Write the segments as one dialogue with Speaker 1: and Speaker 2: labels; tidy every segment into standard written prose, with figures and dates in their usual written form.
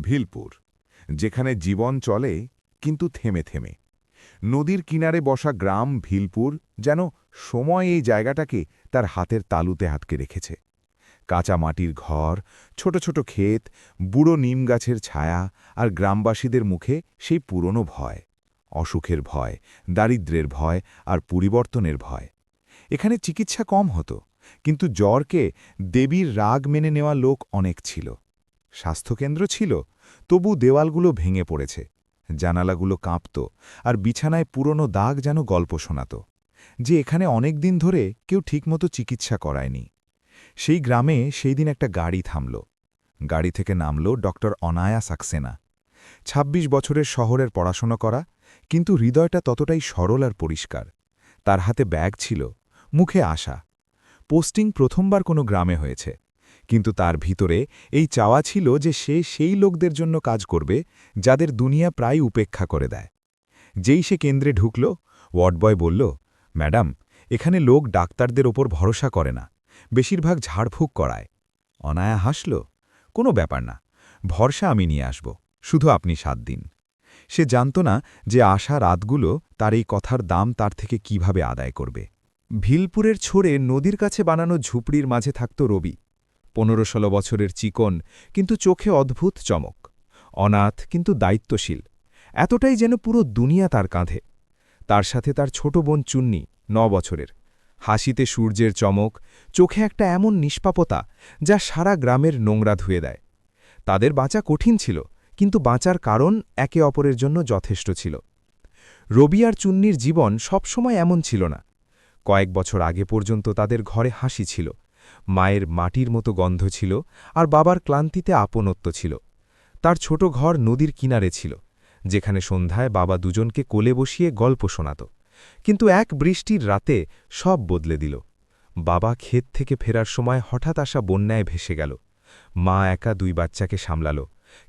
Speaker 1: ভিলপুর, যেখানে জীবন চলে কিন্তু থেমে থেমে। নদীর কিনারে বসা গ্রাম ভিলপুর যেন সময় এই জায়গাটাকে তার হাতের তালুতে আটকে রেখেছে। কাঁচা মাটির ঘর, ছোট ছোট ক্ষেত, বুড়ো নিম গাছের ছায়া আর গ্রামবাসীদের মুখে সেই পুরনো ভয়, অসুখের ভয়, দারিদ্র্যের ভয় আর পরিবর্তনের ভয়। এখানে চিকিৎসা কম হতো, কিন্তু জ্বরকে দেবীর রাগ মেনে নেওয়া লোক অনেক ছিল। স্বাস্থ্যকেন্দ্র ছিল, তবু দেওয়ালগুলো ভেঙে পড়েছে, জানালাগুলো কাঁপত, আর বিছানায় পুরনো দাগ যেন গল্প শোনাত, যে এখানে অনেক দিন ধরে কেউ ঠিকমতো চিকিৎসা করায়নি। সেই গ্রামে সেই দিন একটা গাড়ি থামল। গাড়ি থেকে নামল ডক্টর অনায়া সাক্সেনা। ২৬ বছরের শহরের পড়াশোনা করা, কিন্তু হৃদয়টা ততটাই সরল আর পরিষ্কার। তার হাতে ব্যাগ ছিল, মুখে আশা। পোস্টিং প্রথমবার কোনো গ্রামে হয়েছে, কিন্তু তার ভিতরে এই চাওয়া ছিল যে সে সেই লোকদের জন্য কাজ করবে যাদের দুনিয়া প্রায় উপেক্ষা করে দেয়। যেই সে কেন্দ্রে ঢুকল, ওয়ার্ডবয় বলল, ম্যাডাম, এখানে লোক ডাক্তারদের ওপর ভরসা করে না, বেশিরভাগ ঝাড়ফুঁক করায়। অনায়া হাসল, কোনো ব্যাপার না, ভরসা আমি নিয়ে আসব, শুধু আপনি ৭ দিন। সে জানত না যে আশা রাতগুলো তার এই কথার দাম তার থেকে কিভাবে আদায় করবে। ভিলপুরের ছোড়ে নদীর কাছে বানানো ঝুপড়ির মাঝে থাকত রবি। ১৫-১৬ বছরের চিকন, কিন্তু চোখে অদ্ভুত চমক। অনাথ কিন্তু দায়িত্বশীল, এতটাই যেন পুরো দুনিয়া তার কাঁধে। তার সাথে তার ছোট বোন চুন্নি, ৯ বছরের। হাসিতে সূর্যের চমক, চোখে একটা এমন নিষ্পাপতা যা সারা গ্রামের নোংরা ধুয়ে দেয়। তাদের বাঁচা কঠিন ছিল, কিন্তু বাঁচার কারণ একে অপরের জন্য যথেষ্ট ছিল। রবি আর চুন্নির জীবন সবসময় এমন ছিল না। কয়েক বছর আগে পর্যন্ত তাদের ঘরে হাসি ছিল, মায়ের মাটির মতো গন্ধ ছিল, আর বাবার ক্লান্তিতে আপনত্ব ছিল। তার ছোট ঘর নদীর কিনারে ছিল, যেখানে সন্ধ্যায় বাবা দুজনকে কোলে বসিয়ে গল্প শোনাত। কিন্তু এক বৃষ্টির রাতে সব বদলে দিল। বাবা ক্ষেত থেকে ফেরার সময় হঠাৎ আসা বন্যায় ভেসে গেল। মা একা ২ বাচ্চাকে সামলাল,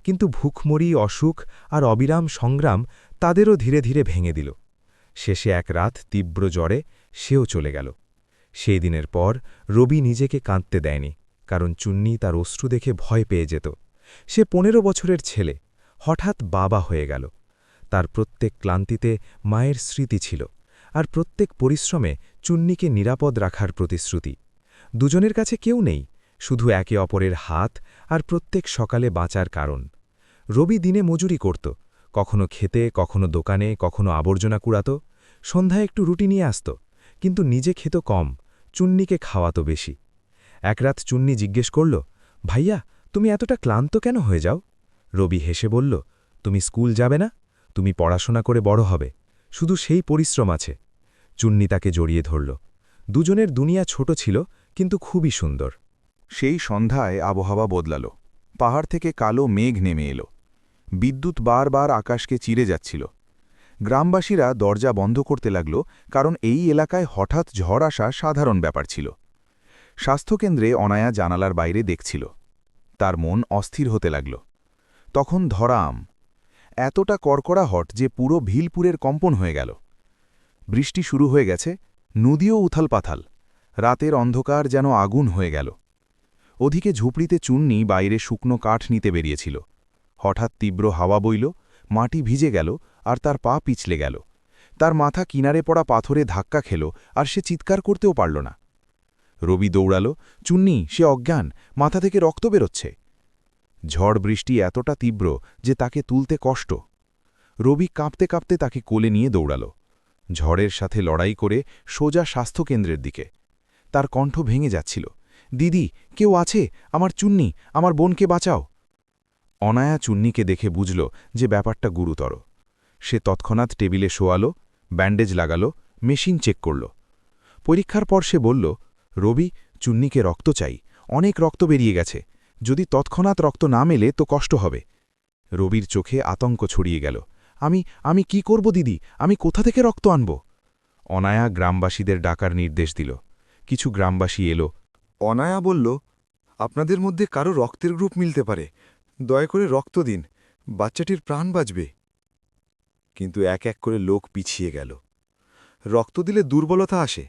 Speaker 1: কিন্তু ভুখমরি, অসুখ আর অবিরাম সংগ্রাম তাদেরও ধীরে ধীরে ভেঙে দিল। শেষে এক রাত তীব্র জ্বরে সেও চলে গেল। সেই দিনের পর রবি নিজেকে কাঁদতে দেয়নি, কারণ চুন্নি তার অশ্রু দেখে ভয় পেয়ে যেত। সে ১৫ বছরের ছেলে, হঠাৎ বাবা হয়ে গেল। তার প্রত্যেক ক্লান্তিতে মায়ের স্মৃতি ছিল, আর প্রত্যেক পরিশ্রমে চুন্নিকে নিরাপদ রাখার প্রতিশ্রুতি। দুজনের কাছে কেউ নেই, শুধু একে অপরের হাত আর প্রত্যেক সকালে বাঁচার কারণ। রবি দিনে মজুরি করত, কখনো খেতে, কখনো দোকানে, কখনো আবর্জনা কুড়াত। সন্ধ্যায় একটু রুটি নিয়ে আসত, কিন্তু নিজে খেত কম, চুন্নিকে খাওয়াত বেশি। এক রাত চুন্নি জিজ্ঞেস করল, ভাইয়া, তুমি এতটা ক্লান্ত কেন হয়ে যাও? রবি হেসে বলল, তুমি স্কুল যাবে না? তুমি পড়াশোনা করে বড় হবে, শুধু সেই পরিশ্রম আছে। চুন্নি তাকে জড়িয়ে ধরল। দুজনের দুনিয়া ছোট ছিল, কিন্তু খুবই সুন্দর।
Speaker 2: সেই সন্ধ্যায় আবহাওয়া বদলাল। পাহাড় থেকে কালো মেঘ নেমে এলো। বিদ্যুৎ বারবার আকাশকে চিরে যাচ্ছিল। গ্রামবাসীরা দরজা বন্ধ করতে লাগল, কারণ এই এলাকায় হঠাৎ ঝড় আসা সাধারণ ব্যাপার ছিল। স্বাস্থ্যকেন্দ্রে অনায়া জানালার বাইরে দেখছিল। তার মন অস্থির হতে লাগল। তখন ধরা আম, এতটা কড়কড়াহট যে পুরো ভিলপুরের কম্পন হয়ে গেল। বৃষ্টি শুরু হয়ে গেছে, নদীও উথালপাথাল। রাতের অন্ধকার যেন আগুন হয়ে গেল। ওদিকে ঝুপড়িতে চুন্নি বাইরে শুকনো কাঠ নিতে বেরিয়েছিল। হঠাৎ তীব্র হাওয়া বইল, মাটি ভিজে গেল, আর তার পা পিছলে গেল। তার মাথা কিনারে পড়া পাথরে ধাক্কা খেল, আর সে চিৎকার করতেও পারল না। রবি দৌড়াল, চুন্নি, সে অজ্ঞান, মাথা থেকে রক্ত বেরোচ্ছে। ঝড় বৃষ্টি এতটা তীব্র যে তাকে তুলতে কষ্ট। রবি কাঁপতে কাঁপতে তাকে কোলে নিয়ে দৌড়াল, ঝড়ের সাথে লড়াই করে সোজা স্বাস্থ্যকেন্দ্রের দিকে। তার কণ্ঠ ভেঙে যাচ্ছিল, দিদি, কেউ আছে? আমার চুন্নি, আমার বোনকে বাঁচাও। অনায়া চুন্নিকে দেখে বুঝল যে ব্যাপারটা গুরুতর। সে তৎক্ষণাৎ টেবিলে শোয়ালো, ব্যান্ডেজ লাগালো, মেশিন চেক করল। পরীক্ষার পর সে বলল, রবি, চুন্নিকে রক্ত চাই, অনেক রক্ত বেরিয়ে গেছে, যদি তৎক্ষণাৎ রক্ত না মেলে তো কষ্ট হবে। রবির চোখে আতঙ্ক ছড়িয়ে গেল। আমি কি করব দিদি, আমি কোথা থেকে রক্ত আনব? অনায়া গ্রামবাসীদের ডাকার নির্দেশ দিল। কিছু গ্রামবাসী এলো।
Speaker 3: অনায়া বলল, আপনাদের মধ্যে কারো রক্তের গ্রুপ মিলতে পারে, দয়া করে রক্ত দিন, বাচ্চাটির প্রাণ বাঁচবে। কিন্তু এক এক করে লোক পিছিয়ে গেল। রক্ত দিলে দুর্বলতা আসে।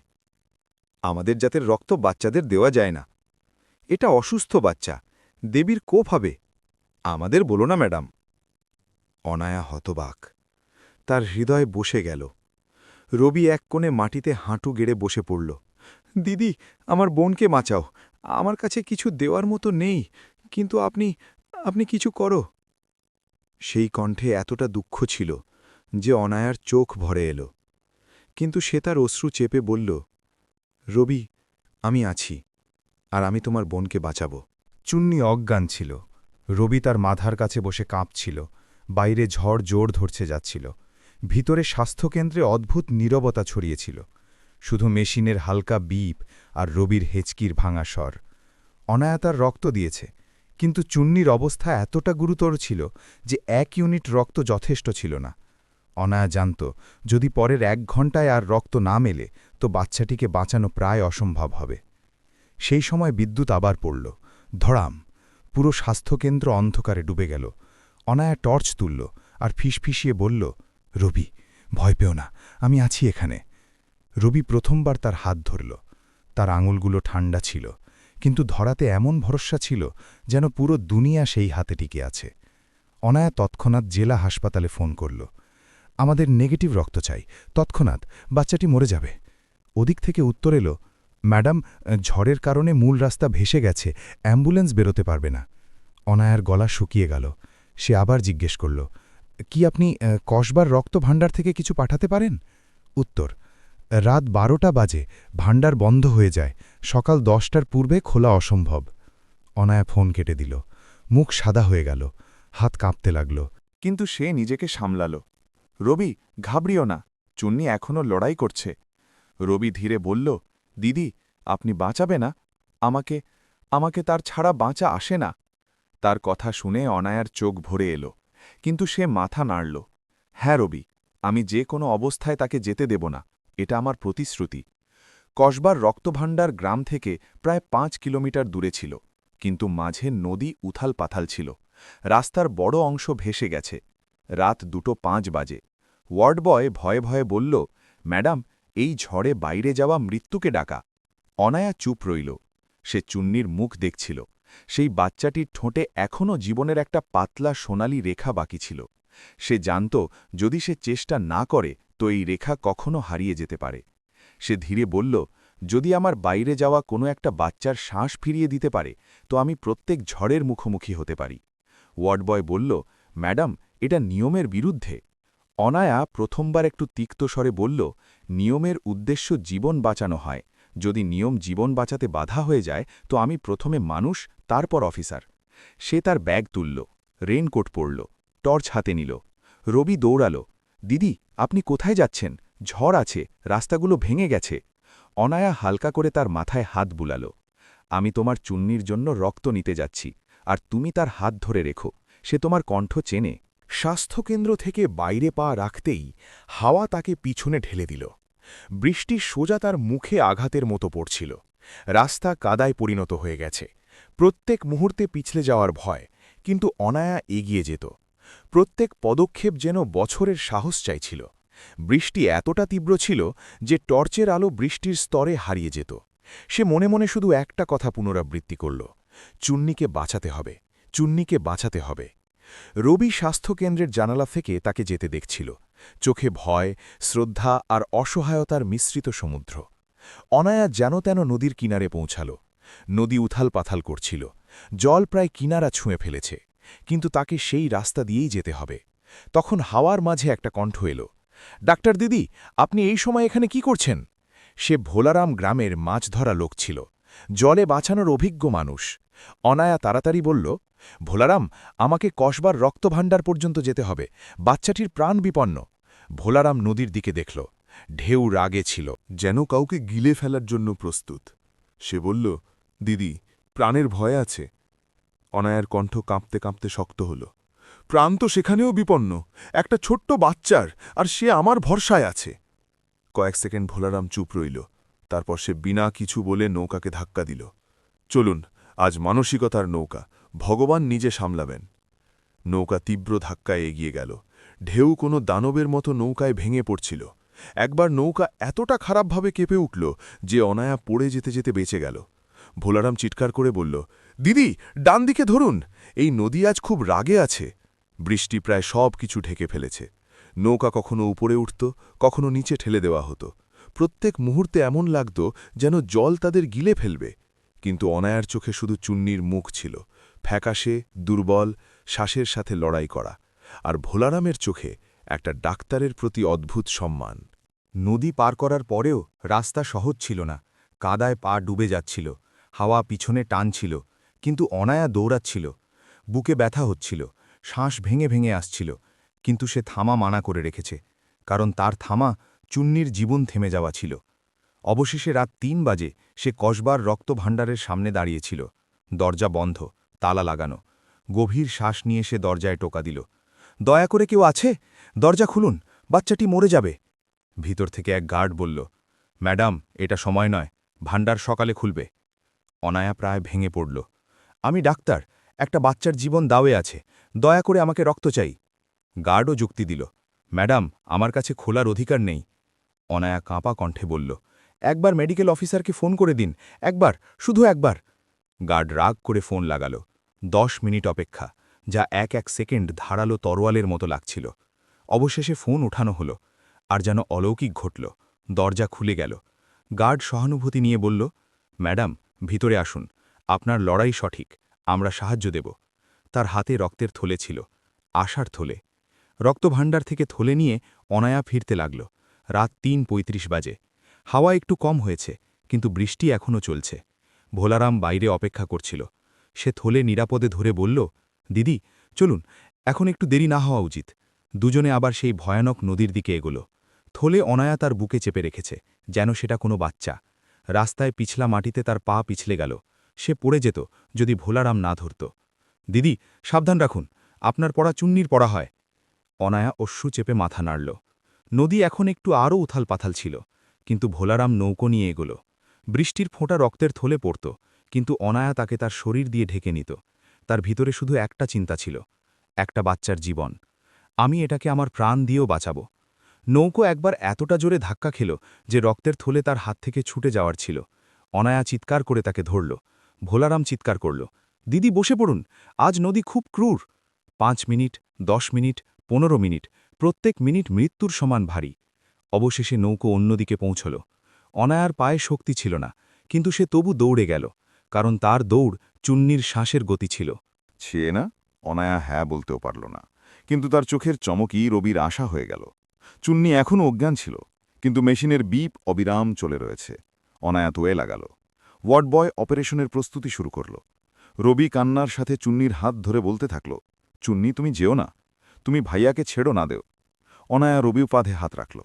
Speaker 3: আমাদের জাতের রক্ত বাচ্চাদের দেওয়া যায় না। এটা অসুস্থ বাচ্চা, দেবীর কোপ হবে। আমাদের বলো না ম্যাডাম। অনায়া হতবাক, তার হৃদয় বসে গেল। রবি এক কোণে মাটিতে হাঁটু গেড়ে বসে পড়ল। দিদি, আমার বোনকে বাঁচাও, আমার কাছে কিছু দেওয়ার মতো নেই, কিন্তু আপনি আপনি কিছু করো। সেই কণ্ঠে এতটা দুঃখ ছিল যে অনায়ার চোখ ভরে এলো, কিন্তু সে তার অশ্রু চেপে বলল, রবি, আমি আছি, আর আমি তোমার বোনকে বাঁচাব।
Speaker 4: চুন্নি অজ্ঞান ছিল। রবি তার মাথার কাছে বসে কাঁপছিল। বাইরে ঝড় জোর ধরছে যাচ্ছিল। ভিতরে স্বাস্থ্যকেন্দ্রে অদ্ভুত নীরবতা ছড়িয়েছিল। শুধু মেশিনের হালকা বিপ আর রবির হেঁচকির ভাঙা স্বর। অনায়া তার রক্ত দিয়েছে, কিন্তু চুন্নির অবস্থা এতটা গুরুতর ছিল যে 1 ইউনিট রক্ত যথেষ্ট ছিল না। অনায়া জানত, যদি পরের 1 ঘণ্টায় আর রক্ত না মেলে তো বাচ্চাটিকে বাঁচানো প্রায় অসম্ভব হবে। সেই সময় বিদ্যুৎ আবার পড়ল, ধড়াম। পুরো স্বাস্থ্যকেন্দ্র অন্ধকারে ডুবে গেল। অনায়া টর্চ তুলল আর ফিসফিসিয়ে বলল, রবি, ভয় পেও না, আমি আছি এখানে। রবি প্রথমবার তার হাত ধরল। তার আঙুলগুলো ঠান্ডা ছিল, কিন্তু ধরাতে এমন ভরসা ছিল যেন পুরো দুনিয়া সেই হাতে টিকে আছে। অনায়া তৎক্ষণাৎ জেলা হাসপাতালে ফোন করল। আমাদের নেগেটিভ রক্ত চাই, তৎক্ষণাৎ, বাচ্চাটি মরে যাবে। ওদিক থেকে উত্তর এলো, ম্যাডাম, ঝড়ের কারণে মূল রাস্তা ভেসে গেছে, অ্যাম্বুলেন্স বেরোতে পারবে না। অনায়ার গলা শুকিয়ে গেল। সে আবার জিজ্ঞেস করল, কি আপনি কসবার রক্ত ভাণ্ডার থেকে কিছু পাঠাতে পারেন? উত্তর, রাত 12টা বাজে, ভাণ্ডার বন্ধ হয়ে যায়, সকাল 10টার পূর্বে খোলা অসম্ভব। অনায়া ফোন কেটে দিল। মুখ সাদা হয়ে গেল, হাত কাঁপতে লাগল।
Speaker 5: কিন্তু সে নিজেকে সামলাল। রবি, ঘাবড়িও না, চুন্নি এখনও লড়াই করছে। রবি ধীরে বলল, দিদি, আপনি বাঁচাবে না? আমাকে আমাকে তার ছাড়া বাঁচা আসে না। তার কথা শুনে অনায়ার চোখ ভরে এলো, কিন্তু সে মাথা নাড়ল। হ্যাঁ রবি, আমি যে কোনো অবস্থায় তাকে যেতে দেব না, এটা আমার প্রতিশ্রুতি। কসবার রক্তভাণ্ডার গ্রাম থেকে প্রায় 5 কিলোমিটার দূরে ছিল, কিন্তু মাঝে নদী উথাল পাথাল ছিল। রাস্তার বড় অংশ ভেসে গেছে। রাত 2:05 বাজে। ওয়ার্ড বয় ভয়ে ভয়ে বলল, ম্যাডাম, এই ঝড়ে বাইরে যাওয়া মৃত্যুকে ডাকা। অনায়া চুপ রইল। সে চুন্নির মুখ দেখছিল। সেই বাচ্চাটির ঠোঁটে এখনও জীবনের একটা পাতলা সোনালি রেখা বাকি ছিল। সে জানত, যদি সে চেষ্টা না করে তো এই রেখা কখনো হারিয়ে যেতে পারে। সে ধীরে বলল, যদি আমার বাইরে যাওয়া কোনো একটা বাচ্চার শ্বাস ফিরিয়ে দিতে পারে তো আমি প্রত্যেক ঝড়ের মুখোমুখি হতে পারি। ওয়ার্ড বয় বলল, ম্যাডাম, এটা নিয়মের বিরুদ্ধে। অনায়া প্রথমবার একটু তিক্ত স্বরে বলল, নিয়মের উদ্দেশ্য জীবন বাঁচানো হয়। যদি নিয়ম জীবন বাঁচাতে বাধা হয়ে যায় তো আমি প্রথমে মানুষ, তারপর অফিসার। সে তার ব্যাগ তুলল, রেইনকোট পরল, টর্চ হাতে নিল। রবি দৌড়াল, দিদি, আপনি কোথায় যাচ্ছেন? ঝড় আছে, রাস্তাগুলো ভেঙে গেছে। অনায়া হালকা করে তার মাথায় হাত বুলাল। আমি তোমার চুন্নির জন্য রক্ত নিতে যাচ্ছি, আর তুমি তার হাত ধরে রেখো, সে তোমার কণ্ঠ চেনে।
Speaker 1: স্বাস্থ্যকেন্দ্র থেকে বাইরে পা রাখতেই হাওয়া তাকে পিছনে ঢেলে দিল। বৃষ্টি সোজা তার মুখে আঘাতের মতো পড়ছিল। রাস্তা কাদায় পরিণত হয়ে গেছে। প্রত্যেক মুহূর্তে পিছলে যাওয়ার ভয়, কিন্তু অনায়া এগিয়ে যেত। প্রত্যেক পদক্ষেপ যেন বছরের সাহস চাইছিল। বৃষ্টি এতটা তীব্র ছিল যে টর্চের আলো বৃষ্টির স্তরে হারিয়ে যেত। সে মনে মনে শুধু একটা কথা পুনরাবৃত্তি করল, চুন্নিকে বাঁচাতে হবে, চুন্নিকে বাঁচাতে হবে। রবি স্বাস্থ্যকেন্দ্রের জানালা থেকে তাকে যেতে দেখছিল, চোখে ভয়, শ্রদ্ধা আর অসহায়তার মিশ্রিত সমুদ্র। অনায়া যেন তেন নদীর কিনারে পৌঁছাল। নদী উথাল পাথাল করছিল, জল প্রায় কিনারা ছুঁয়ে ফেলেছে, কিন্তু তাকে সেই রাস্তা দিয়েই যেতে হবে। তখন হাওয়ার মাঝে একটা কণ্ঠ এলো, ডাক্তার দিদি, আপনি এই সময় এখানে কি করছেন? সে ভোলারাম গ্রামের মাছ ধরা লোক ছিল, জলে বাঁচানোর অভিজ্ঞ মানুষ। অনায়া তাড়াতাড়ি বলল, ভোলারাম, আমাকে কসবার রক্তভাণ্ডার পর্যন্ত যেতে হবে, বাচ্চাটির প্রাণ বিপন্ন। ভোলারাম নদীর দিকে দেখল, ঢেউ রাগে ছিল,
Speaker 6: যেন কাউকে গিলে ফেলার জন্য প্রস্তুত। সে বলল, দিদি, প্রাণের ভয় আছে। অনায়ার কণ্ঠ কাঁপতে কাঁপতে শক্ত হল। প্রাণ তো সেখানেও বিপন্ন, একটা ছোট্ট বাচ্চার, আর সে আমার ভরসায় আছে। কয়েক সেকেন্ড ভোলারাম চুপ রইল, তারপর সে বিনা কিছু বলে নৌকাকে ধাক্কা দিল। চলুন, আজ মানসিকতার নৌকা, ভগবান নিজে সামলাবেন। নৌকা তীব্র ধাক্কায় এগিয়ে গেল। ঢেউ কোনো দানবের মতো নৌকায় ভেঙে পড়ছিল। একবার নৌকা এতটা খারাপভাবে কেঁপে উঠল যে অনায়া পড়ে যেতে যেতে বেঁচে গেল। ভোলারাম চিৎকার করে বলল, দিদি, ডান দিকে ধরুন, এই নদী আজ খুব রাগে আছে। বৃষ্টি প্রায় সব কিছু ঢেকে ফেলেছে। নৌকা কখনো উপরে উঠত, কখনো নিচে ঠেলে দেওয়া হতো। প্রত্যেক মুহূর্তে এমন লাগত যেন জল তাদের গিলে ফেলবে। কিন্তু অনায়ার চোখে শুধু চুন্নির মুখ ছিল, ফ্যাকাশে, দুর্বল, শ্বাসের সাথে লড়াই করা। আর ভোলারামের চোখে একটা ডাক্তারের প্রতি অদ্ভুত সম্মান।
Speaker 4: নদী পার করার পরেও রাস্তা সহজ ছিল না। কাদায় পা ডুবে যাচ্ছিল, হাওয়া পিছনে টানছিল, কিন্তু অনায়া দৌড়াচ্ছিল। বুকে ব্যথা হচ্ছিল, শ্বাস ভেঙে ভেঙে আসছিল, কিন্তু সে থামা মানা করে রেখেছে, কারণ তার থামা চুন্নির জীবন থেমে যাওয়া ছিল। অবশেষে রাত ৩ বাজে সে কসবার রক্তভাণ্ডারের সামনে দাঁড়িয়েছিল। দরজা বন্ধ, তালা লাগানো। গভীর শ্বাস নিয়ে সে দরজায় টোকা দিল। দয়া করে কেউ আছে? দরজা খুলুন, বাচ্চাটি মরে যাবে। ভিতর থেকে এক গার্ড বলল, ম্যাডাম, এটা সময় নয়, ভাণ্ডার সকালে খুলবে। অনায়া প্রায় ভেঙে পড়ল। আমি ডাক্তার, একটা বাচ্চার জীবন দাওয়ে আছে, দয়া করে আমাকে রক্ত চাই। গার্ডও যুক্তি দিল, ম্যাডাম, আমার কাছে খোলার অধিকার নেই। অনায়া কাঁপা কণ্ঠে বলল, একবার মেডিকেল অফিসারকে ফোন করে দিন, একবার, শুধু একবার। গার্ড রাগ করে ফোন লাগাল। 10 মিনিট অপেক্ষা, যা এক এক সেকেন্ড ধারালো তরোয়ালের মতো লাগছিল। অবশেষে ফোন উঠানো হলো, আর যেন অলৌকিক ঘটল। দরজা খুলে গেল। গার্ড সহানুভূতি নিয়ে বলল, ম্যাডাম, ভিতরে আসুন, আপনার লড়াই সঠিক, আমরা সাহায্য দেব। তার হাতে রক্তের থলে ছিল, আশার থলে। রক্তভাণ্ডার থেকে থলে নিয়ে অনায়া ফিরতে লাগল। রাত ৩:৩৫ বাজে। হাওয়া একটু কম হয়েছে, কিন্তু বৃষ্টি এখনও চলছে। ভোলারাম বাইরে অপেক্ষা করছিল। সে থলে নিরাপদে ধরে বলল, দিদি, চলুন, এখন একটু দেরি না হওয়া উচিত। দুজনে আবার সেই ভয়ানক নদীর দিকে এগোল। থলে অনায়া তার বুকে চেপে রেখেছে, যেন সেটা কোনো বাচ্চা। রাস্তায় পিছলা মাটিতে তার পা পিছলে গেল। সে পড়ে যেত যদি ভোলারাম না ধরত। দিদি, সাবধান রাখুন, আপনার পড়া চুন্নির পড়া হয়। অনায়া অশ্রু চেপে মাথা নাড়ল। নদী এখন একটু আরও উথাল পাথাল ছিল, কিন্তু ভোলারাম নৌকো নিয়ে এগোল। বৃষ্টির ফোঁটা রক্তের থলে পড়ত, কিন্তু অনায়া তাকে তার শরীর দিয়ে ঢেকে নিত। তার ভিতরে শুধু একটা চিন্তা ছিল, একটা বাচ্চার জীবন। আমি এটাকে আমার প্রাণ দিয়েও বাঁচাব। নৌকো একবার এতটা জোরে ধাক্কা খেল যে রক্তের থলে তার হাত থেকে ছুটে যাওয়ার ছিল। অনায়া চিৎকার করে তাকে ধরল। ভোলারাম চিৎকার করল, দিদি, বসে পড়ুন, আজ নদী খুব ক্রূর। 5 মিনিট, 10 মিনিট, 15 মিনিট, প্রত্যেক মিনিট মৃত্যুর সমান ভারী। অবশেষে নৌকো অন্যদিকে পৌঁছল। অনায়ার পায়ে শক্তি ছিল না, কিন্তু সে তবু দৌড়ে গেল, কারণ তার দৌড় চুন্নির শ্বাসের গতি ছিল।
Speaker 1: সে না, অনায়া হ্যাঁ বলতেও পারল না, কিন্তু তার চোখের চমকই রবির আশা হয়ে গেল। চুন্নি এখনও অজ্ঞান ছিল, কিন্তু মেশিনের বিপ অবিরাম চলে রয়েছে। অনায়া তোয়ে লাগাল। ওয়ার্ড বয় অপারেশনের প্রস্তুতি শুরু করল। রবি কান্নার সাথে চুন্নির হাত ধরে বলতে থাকল, চুন্নি, তুমি যেও না, তুমি ভাইয়াকে ছেড়ো না দেও। অনায়া রবিও পাধে হাত রাখল।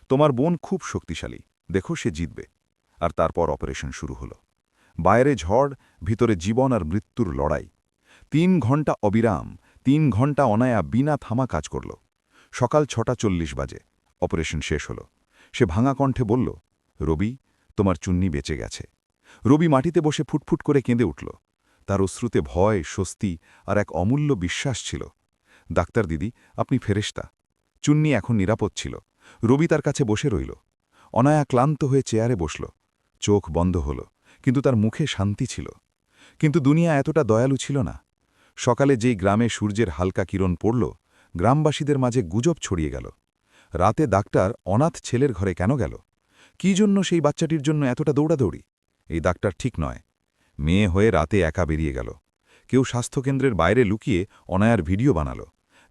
Speaker 1: তোমার বোন খুব শক্তিশালী, দেখো সে জিতবে। আর তারপর অপারেশন শুরু হল। বাইরে ঝড়, ভিতরে জীবন আর মৃত্যুর লড়াই। 3 ঘণ্টা অবিরাম, 3 ঘণ্টা অনায়া বিনা থামা কাজ করল। সকাল 6:40 বাজে অপারেশন শেষ হল। সে ভাঙা কণ্ঠে বলল, রবি, তোমার চুন্নি বেঁচে গেছে। রবি মাটিতে বসে ফুটফুট করে কেঁদে উঠল। তার অশ্রুতে ভয়, স্বস্তি আর এক অমূল্য বিশ্বাস ছিল। ডাক্তার দিদি, আপনি ফেরেশতা। চুন্নি এখন নিরাপদ ছিল। রবি তার কাছে বসে রইল। অনায়া ক্লান্ত হয়ে চেয়ারে বসল। চোখ বন্ধ হল, কিন্তু তার মুখে শান্তি ছিল। কিন্তু দুনিয়া এতটা দয়ালু ছিল না। সকালে যেই গ্রামে সূর্যের হালকা কিরণ পড়ল, গ্রামবাসীদের মাঝে গুজব ছড়িয়ে গেল। রাতে ডাক্তার অনাথ ছেলের ঘরে কেন গেল? কি জন্য সেই বাচ্চাটির জন্য এতটা দৌড়াদৌড়ি? এই ডাক্তার ঠিক নয়। মেয়ে হয়ে রাতে একা বেরিয়ে গেল। কেউ স্বাস্থ্যকেন্দ্রের বাইরে লুকিয়ে অনায়ার ভিডিও বানাল,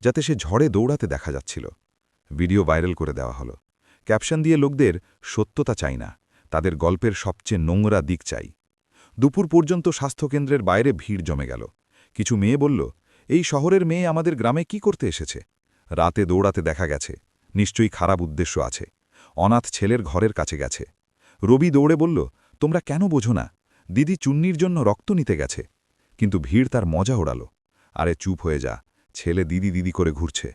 Speaker 1: যাতে সে ঝড়ে দৌড়াতে দেখা যাচ্ছিল। ভিডিও ভাইরাল করে দেওয়া হলো। ক্যাপশন দিয়ে লোকদের সত্যতা চাই না, তাদের গল্পের সবচেয়ে নোংরা দিক চাই। দুপুর পর্যন্ত স্বাস্থ্যকেন্দ্রের বাইরে ভিড় জমে গেল। কিছু মেয়ে বলল, এই শহরের মেয়ে আমাদের গ্রামে কি করতে এসেছে? রাতে দৌড়াতে দেখা গেছে, নিশ্চয়ই খারাপ উদ্দেশ্য আছে। অনাথ ছেলের ঘরের কাছে গেছে। রবি দৌড়ে বলল, তোমরা কেন বোঝো না? দিদি চুন্নির জন্য রক্ত নিতে গেছে। কিন্তু ভিড় তার মজা ওড়াল। আরে চুপ হয়ে যা, ছেলে দিদি দিদি করে ঘুরছে।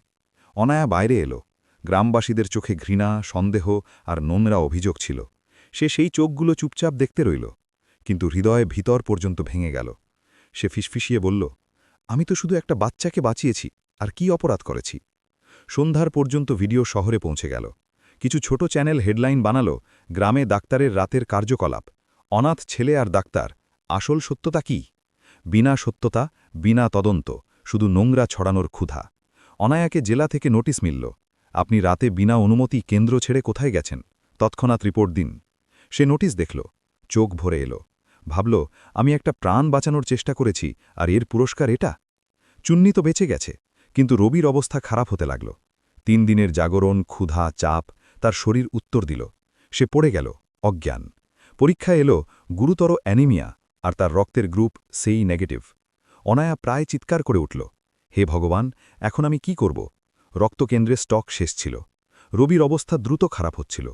Speaker 1: অনায়া বাইরে এলো। গ্রামবাসীদের চোখে ঘৃণা, সন্দেহ আর নোংরা অভিযোগ ছিল। সে সেই চোখগুলো চুপচাপ দেখতে রইল, কিন্তু হৃদয়ে ভিতর পর্যন্ত ভেঙে গেল। সে ফিসফিসিয়ে বলল, আমি তো শুধু একটা বাচ্চাকে বাঁচিয়েছি, আর কি অপরাধ করেছি? সন্ধ্যার পর্যন্ত ভিডিও শহরে পৌঁছে গেল। কিছু ছোট চ্যানেল হেডলাইন বানালো, গ্রামে ডাক্তারের রাতের কার্যকলাপ, অনাথ ছেলে আর ডাক্তার, আসল সত্যতা কি?
Speaker 2: বিনা সত্যতা, বিনা তদন্ত, শুধু নোংরা ছড়ানোর ক্ষুধা। অনায়াকে জেলা থেকে নোটিশ মিলল, আপনি রাতে বিনা অনুমতি কেন্দ্র ছেড়ে কোথায় গেছেন, তৎক্ষণাৎ রিপোর্ট দিন। সে নোটিশ দেখল, চোখ ভরে এলো, ভাবল, আমি একটা প্রাণ বাঁচানোর চেষ্টা করেছি আর এর পুরস্কার এটা। চুন্নি তো বেঁচে গেছে, কিন্তু রবির অবস্থা খারাপ হতে লাগল। 3 দিনের জাগরণ, ক্ষুধা, চাপ, তার শরীর উত্তর দিল। সে পড়ে গেল, অজ্ঞান। পরীক্ষা এলো গুরুতর অ্যানিমিয়া, আর তার রক্তের গ্রুপ সেই নেগেটিভ। অনায়া প্রায় চিৎকার করে উঠল, হে ভগবান, এখন আমি কি করব? রক্তকেন্দ্রে স্টক শেষ ছিল। রবির অবস্থা দ্রুত খারাপ হচ্ছিল।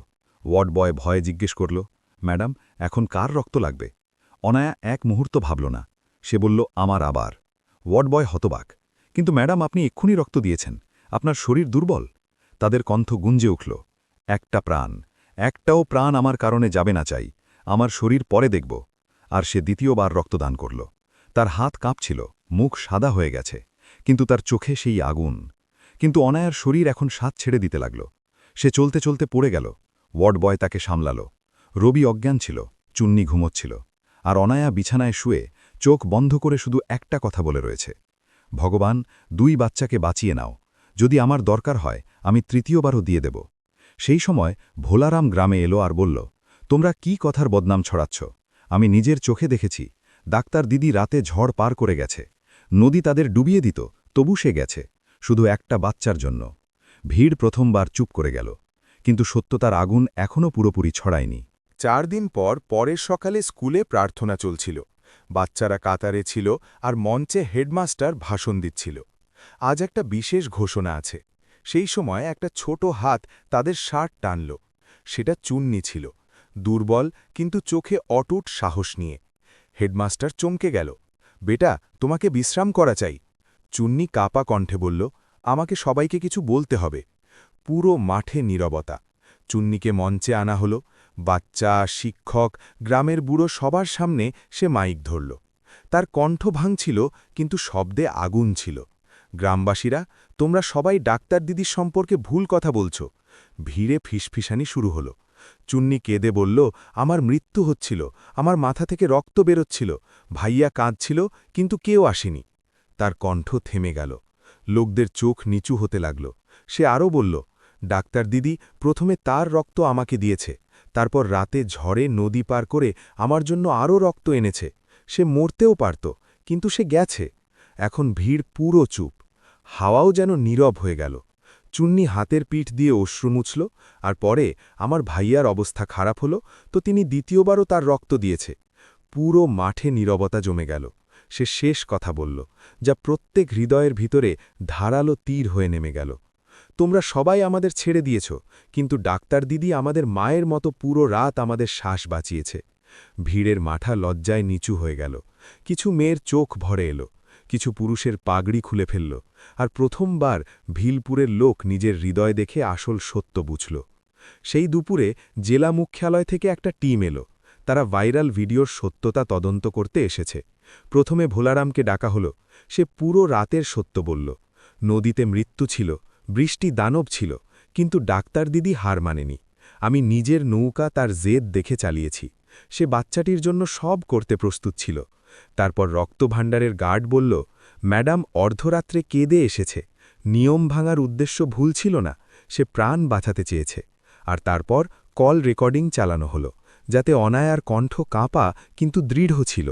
Speaker 2: ওয়ার্ড বয় ভয়ে জিজ্ঞেস করল, ম্যাডাম, এখন কার রক্ত লাগবে? অনায়া এক মুহূর্ত ভাবল না। সে বলল, আমার আবার। ওয়ার্ড বয় হতবাক, কিন্তু ম্যাডাম, আপনি এক্ষুনি রক্ত দিয়েছেন, আপনার শরীর দুর্বল। তাদের কণ্ঠ গুঞ্জে উঠল, একটা প্রাণ, একটাও প্রাণ আমার কারণে যাবে না চাই, আমার শরীর পরে দেখব। আর সে দ্বিতীয়বার রক্তদান করল। তার হাত কাঁপছিল, মুখ সাদা হয়ে গেছে, কিন্তু তার চোখে সেই আগুন। কিন্তু অনায়ার শরীর এখন স্বাদ ছেড়ে দিতে লাগল। সে চলতে চলতে পড়ে গেল। ওয়ার্ড বয় তাকে সামলাল। রবি অজ্ঞান ছিল, চুন্নি ঘুমোচ্ছিল, আর অনায়া বিছানায় শুয়ে চোখ বন্ধ করে শুধু একটা কথা বলে রয়েছে, ভগবান, 2 বাচ্চাকে বাঁচিয়ে নাও, যদি আমার দরকার হয় আমি 3য়বারও দিয়ে দেব। সেই সময় ভোলারাম গ্রামে এলো আর বলল, তোমরা কি কথার বদনাম ছড়াচ্ছ? আমি নিজের চোখে দেখেছি, ডাক্তার দিদি রাতে ঝড় পার করে গেছে, নদী তাদের ডুবিয়ে দিত, তবু সে গেছে, শুধু একটা বাচ্চার জন্য। ভিড় প্রথমবার চুপ করে গেল, কিন্তু সত্যতার আগুন এখনও পুরোপুরি ছড়ায়নি।
Speaker 6: 4 দিন পর পরের সকালে স্কুলে প্রার্থনা চলছিল। বাচ্চারা কাতারে ছিল আর মঞ্চে হেডমাস্টার ভাষণ দিচ্ছিল। আজ একটা বিশেষ ঘোষণা আছে। সেই সময় একটা ছোট হাত তাদের শার্ট টানল। সেটা চুন্নি ছিল, দুর্বল কিন্তু চোখে অটুট সাহস নিয়ে। হেডমাস্টার চমকে গেল, বেটা, তোমাকে বিশ্রাম করা চাই। চুন্নি কাপা কণ্ঠে বলল, আমাকে সবাইকে কিছু বলতে হবে। পুরো মাঠে নীরবতা। চুন্নিকে মঞ্চে আনা হলো। বাচ্চা, শিক্ষক, গ্রামের বুড়ো সবার সামনে সে মাইক ধরল। তার কণ্ঠ ভাঙছিল, কিন্তু শব্দে আগুন ছিল। গ্রামবাসীরা, তোমরা সবাই ডাক্তার দিদির সম্পর্কে ভুল কথা বলছ। ভিড়ে ফিসফিসানি শুরু হলো। চুন্নি কেঁদে বলল, আমার মৃত্যু হচ্ছিল, আমার মাথা থেকে রক্ত বেরোচ্ছিল, ভাইয়া কাঁদছিল, কিন্তু কেউ আসেনি। তার কণ্ঠ থেমে গেল। লোকদের চোখ নিচু হতে লাগল। সে আরও বলল, ডাক্তার দিদি প্রথমে তার রক্ত আমাকে দিয়েছে, তারপর রাতে ঝড়ে নদী পার করে আমার জন্য আরও রক্ত এনেছে। সে মরতেও পারত, কিন্তু সে গেছে। এখন ভিড় পুরো চুপ, হাওয়াও যেন নীরব হয়ে গেল। চুন্নি হাতের পিঠ দিয়ে অশ্রু মুছল, আর পরে, আমার ভাইয়ার অবস্থা খারাপ হলো, তো তিনি 2য়বারও তার রক্ত দিয়েছে। পুরো মাঠে নীরবতা জমে গেল। সে শেষ কথা বলল, যা প্রত্যেক হৃদয়ের ভিতরে ধারালো তীর হয়ে নেমে গেল। তোমরা সবাই আমাদের ছেড়ে দিয়েছ, কিন্তু ডাক্তার দিদি আমাদের মায়ের মতো পুরো রাত আমাদের শ্বাস বাঁচিয়েছে। ভিড়ের মাঠা লজ্জায় নিচু হয়ে গেল। কিছু মেয়ের চোখ ভরে এলো, কিছু পুরুষের পাগড়ি খুলে ফেলল, আর প্রথমবার ভিলপুরের লোক নিজের হৃদয় দেখে আসল সত্য বুঝল। সেই দুপুরে জেলা মুখ্যালয় থেকে একটা টিম এলো। তারা ভাইরাল ভিডিওর সত্যতা তদন্ত করতে এসেছে। প্রথমে ভোলারামকে ডাকা হলো। সে পুরো রাতের সত্য বলল। নদীতে মৃত্যু ছিল, বৃষ্টি দানব ছিল, কিন্তু ডাক্তার দিদি হার মানেনি। আমি নিজের নৌকা তার জেদ দেখে চালিয়েছি। সে বাচ্চাটির জন্য সব করতে প্রস্তুত ছিল। তারপর রক্তভাণ্ডারের গার্ড বলল, ম্যাডাম অর্ধরাত্রে কেঁদে এসেছে, নিয়ম ভাঙার উদ্দেশ্য ভুল ছিল না, সে প্রাণ বাঁচাতে চেয়েছে। আর তারপর কল রেকর্ডিং চালানো হলো, যাতে অনায়ার কণ্ঠ কাঁপা কিন্তু দৃঢ় ছিল,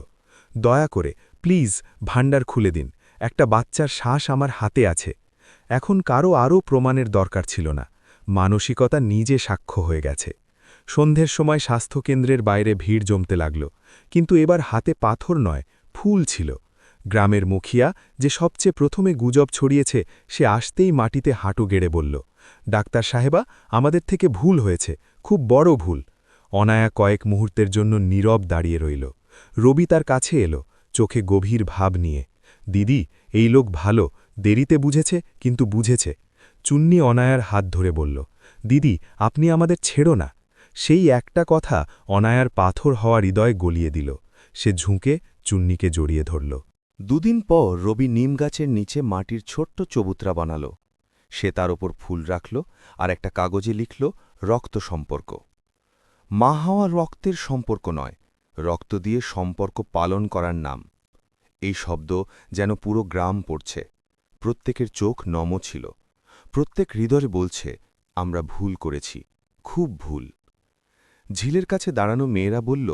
Speaker 6: দয়া করে প্লিজ ভাণ্ডার খুলে দিন, একটা বাচ্চার শ্বাস আমার হাতে আছে। এখন কারো আরও প্রমাণের দরকার ছিল না, মানসিকতা নিজে সাক্ষ্য হয়ে গেছে। সন্ধ্যের সময় স্বাস্থ্যকেন্দ্রের বাইরে ভিড় জমতে লাগল, কিন্তু এবার হাতে পাথর নয়, ফুল ছিল। গ্রামের মুখিয়া, যে সবচেয়ে প্রথমে গুজব ছড়িয়েছে, সে আসতেই মাটিতে হাঁটু গেড়ে বলল, ডাক্তার সাহেবা, আমাদের থেকে ভুল হয়েছে, খুব বড় ভুল। অনায়া কয়েক মুহূর্তের জন্য নীরব দাঁড়িয়ে রইল। রবি তার কাছে এলো, চোখে গভীর ভাব নিয়ে, দিদি, এই লোক ভালো, দেরিতে বুঝেছে, কিন্তু বুঝেছে। চুন্নি অনায়ার হাত ধরে বলল, দিদি, আপনি আমাদের ছেড়ো না। সেই একটা কথা অনায়ার পাথর হওয়া হৃদয় গলিয়ে দিল। সে ঝুঁকে চুন্নিকে জড়িয়ে ধরল।
Speaker 7: 2 দিন পর রবি নিম গাছের নিচে মাটির ছোট্ট চবুতরা বানাল। সে তার ওপর ফুল রাখল আর একটা কাগজে লিখল, রক্ত সম্পর্ক। মা হওয়া রক্তের সম্পর্ক নয়, রক্ত দিয়ে সম্পর্ক পালন করার নাম। এই শব্দ যেন পুরো গ্রাম পড়ছে। প্রত্যেকের চোখ নম ছিল। প্রত্যেক হৃদয়ে বলছে, আমরা ভুল করেছি, খুব ভুল। ঝিলের কাছে দাঁড়ানো মেয়েরা বলল,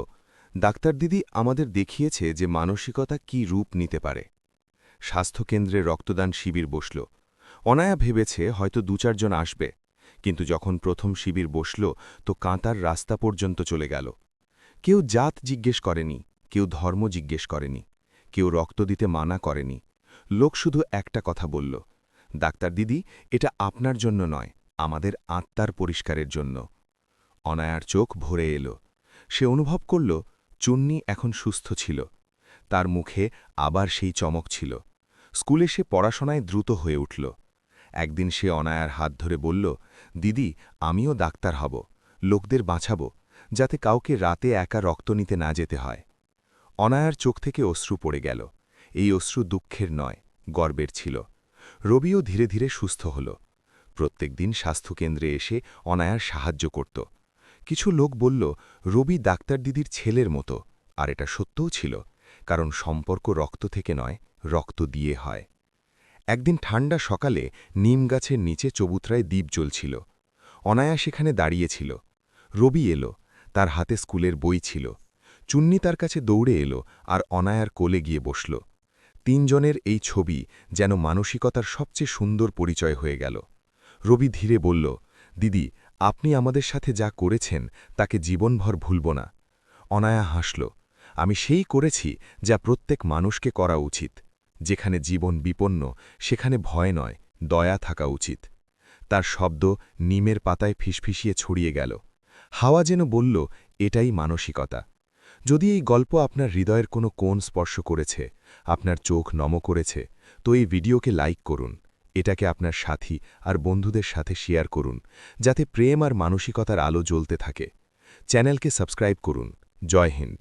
Speaker 7: ডাক্তার দিদি আমাদের দেখিয়েছে যে মানসিকতা কি রূপ নিতে পারে। স্বাস্থ্যকেন্দ্রে রক্তদান শিবির বসল। অনায়া ভেবেছে হয়তো ২-৪ জন আসবে, কিন্তু যখন প্রথম শিবির বসল তো কাঁটার রাস্তা পর্যন্ত চলে গেল। কেউ জাত জিজ্ঞেস করেনি, কেউ ধর্ম জিজ্ঞেস করেনি, কেউ রক্ত দিতে মানা করেনি। লোক শুধু একটা কথা বলল, ডাক্তার দিদি এটা আপনার জন্য নয়, আমাদের আত্মার পরিষ্কারের জন্য। অনায়ার চোখ ভরে এলো। সে অনুভব করল চুন্নি এখন সুস্থ ছিল। তার মুখে আবার সেই চমক ছিল। স্কুলে সে পড়াশোনায় দ্রুত হয়ে উঠল। একদিন সে অনায়ার হাত ধরে বলল, দিদি আমিও ডাক্তার হব, লোকদের বাঁচাব, যাতে কাউকে রাতে একা রক্ত নিতে না যেতে হয়। অনায়ার চোখ থেকে অশ্রু পড়ে গেল। এই অশ্রু দুঃখের নয়, গর্বের ছিল। রবিও ধীরে ধীরে সুস্থ হল। প্রত্যেক দিন স্বাস্থ্যকেন্দ্রে এসে অনায়ার সাহায্য করত। কিছু লোক বলল, রবি ডাক্তার দিদির ছেলের মতো, আর এটা সত্যও ছিল, কারণ সম্পর্ক রক্ত থেকে নয়, রক্ত দিয়ে হয়। একদিন ঠান্ডা সকালে নিম গাছের নিচে চবুতরায় দ্বীপ জ্বলছিল। অনায়া সেখানে দাঁড়িয়েছিল। রবি এলো, তার হাতে স্কুলের বই ছিল। চুন্নি তার কাছে দৌড়ে এলো আর অনায়ার কোলে গিয়ে বসল। ৩ জনের এই ছবি যেন মানসিকতার সবচেয়ে সুন্দর পরিচয় হয়ে গেল। রবি ধীরে বলল, দিদি আপনি আমাদের সাথে যা করেছেন তাকে জীবনভর ভুলব না। অনায়া হাসল, আমি সেই করেছি যা প্রত্যেক মানুষকে করা উচিত। যেখানে জীবন বিপন্ন সেখানে ভয় নয়, দয়া থাকা উচিত। তার শব্দ নিমের পাতায় ফিসফিসিয়ে ছড়িয়ে গেল। হাওয়া যেন বলল, এটাই মানসিকতা। যদি এই গল্প আপনার হৃদয়ের কোনো কোণ স্পর্শ করেছে, আপনার চোখ নম করেছে, তো এই ভিডিওকে লাইক করুন। এটাকে আপনার সাথী আর বন্ধুদের সাথে শেয়ার করুন, যাতে প্রেম আর মানসিকতার আলো জ্বলতে থাকে। চ্যানেলকে সাবস্ক্রাইব করুন। জয় হিন্দ।